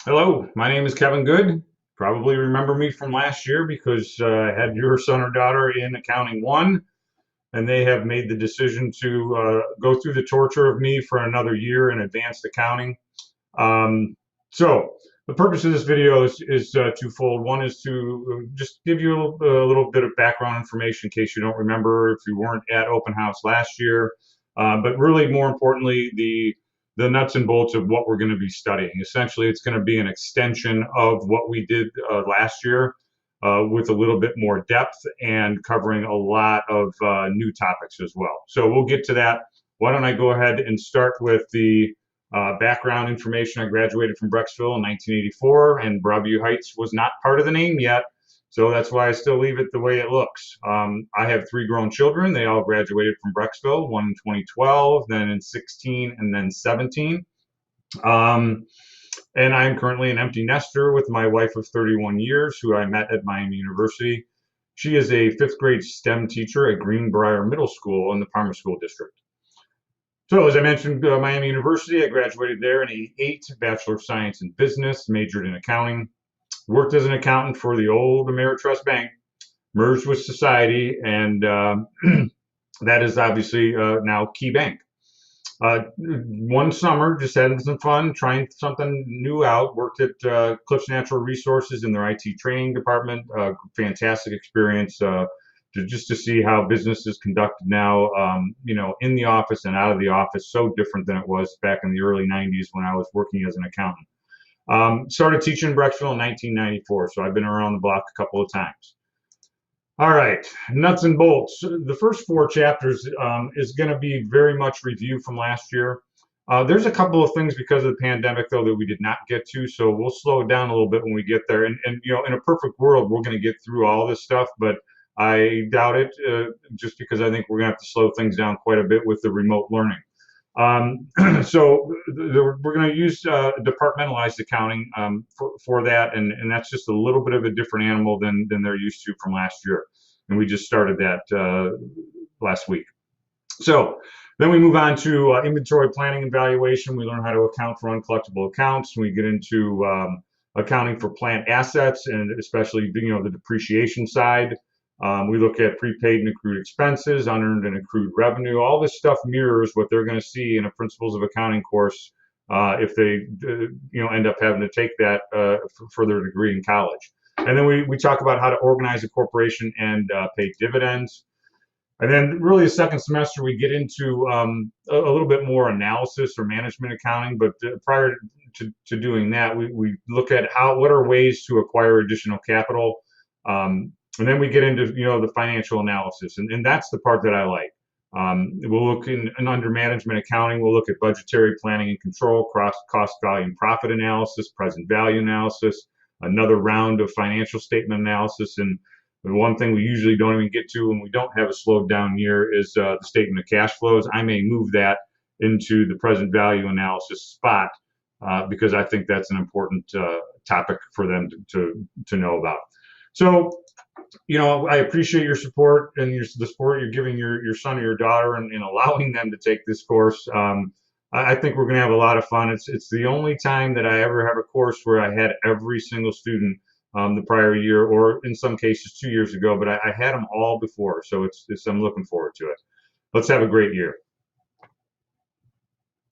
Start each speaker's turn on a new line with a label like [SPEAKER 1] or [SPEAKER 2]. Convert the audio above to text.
[SPEAKER 1] Hello, my name is Kevin Good. Probably remember me from last year because I had your son or daughter in Accounting 1, and they have made the decision to go through the torture of me for another year in advanced accounting. Um, so, the purpose of this video is twofold. One is to just give you a little bit of background information in case you don't remember if you weren't at Open House last year. But really, more importantly, the nuts and bolts of what we're going to be studying. Essentially, it's going to be an extension of what we did last year with a little bit more depth and covering a lot of new topics as well. So we'll get to that. Why don't I go ahead and start with the background information. I graduated from Brecksville in 1984, and Broadview Heights was not part of the name yet. So that's why I still leave it the way it looks. I have three grown children. They all graduated from Brecksville, one in 2012, then in 16, and then 17. Um, and I'm currently an empty nester with my wife of 31 years, who I met at Miami University. She is a fifth grade STEM teacher at Greenbrier Middle School in the Parma School District. So, as I mentioned, Miami University, I graduated there in '88, Bachelor of Science in Business, majored in accounting, worked as an accountant for the old Ameritrust Bank, merged with Society, and that is obviously now Key Bank. One summer, just having some fun, trying something new out. Worked at Cliffs Natural Resources in their IT training department. Fantastic experience just to see how business is conducted now, in the office and out of the office. So different than it was back in the early '90s when I was working as an accountant. Started teaching in Brecksville in 1994, so I've been around the block a couple of times. All right, nuts and bolts. The first four chapters is going to be very much review from last year. There's a couple of things because of the pandemic, though, that we did not get to, so we'll slow it down a little bit when we get there. And in a perfect world, we're going to get through all this stuff, but I doubt it, just because I think we're going to have to slow things down quite a bit with the remote learning. So we're going to use departmentalized accounting for that, and that's just a little bit of a different animal than they're used to from last year. And we just started that last week. So then we move on to inventory planning and valuation. We learn how to account for uncollectible accounts. We get into accounting for plant assets, and especially the depreciation side. We look at prepaid and accrued expenses, unearned and accrued revenue. All this stuff mirrors what they're going to see in a Principles of Accounting course if they end up having to take that for their degree in college. And then we talk about how to organize a corporation and pay dividends. And then really the second semester, we get into a little bit more analysis or management accounting. But prior to doing that, we look at what are ways to acquire additional capital. And then we get into the financial analysis, and that's the part that I like. We'll look in under management accounting. We'll look at budgetary planning and control, cost, value, and profit analysis, present value analysis, another round of financial statement analysis, and the one thing we usually don't even get to when we don't have a slowed down year is the statement of cash flows. I may move that into the present value analysis spot because I think that's an important topic for them to know about. So, I appreciate your support and the support you're giving your son or your daughter and allowing them to take this course. I think we're going to have a lot of fun. It's the only time that I ever have a course where I had every single student the prior year, or in some cases 2 years ago, but I had them all before. So I'm looking forward to it. Let's have a great year.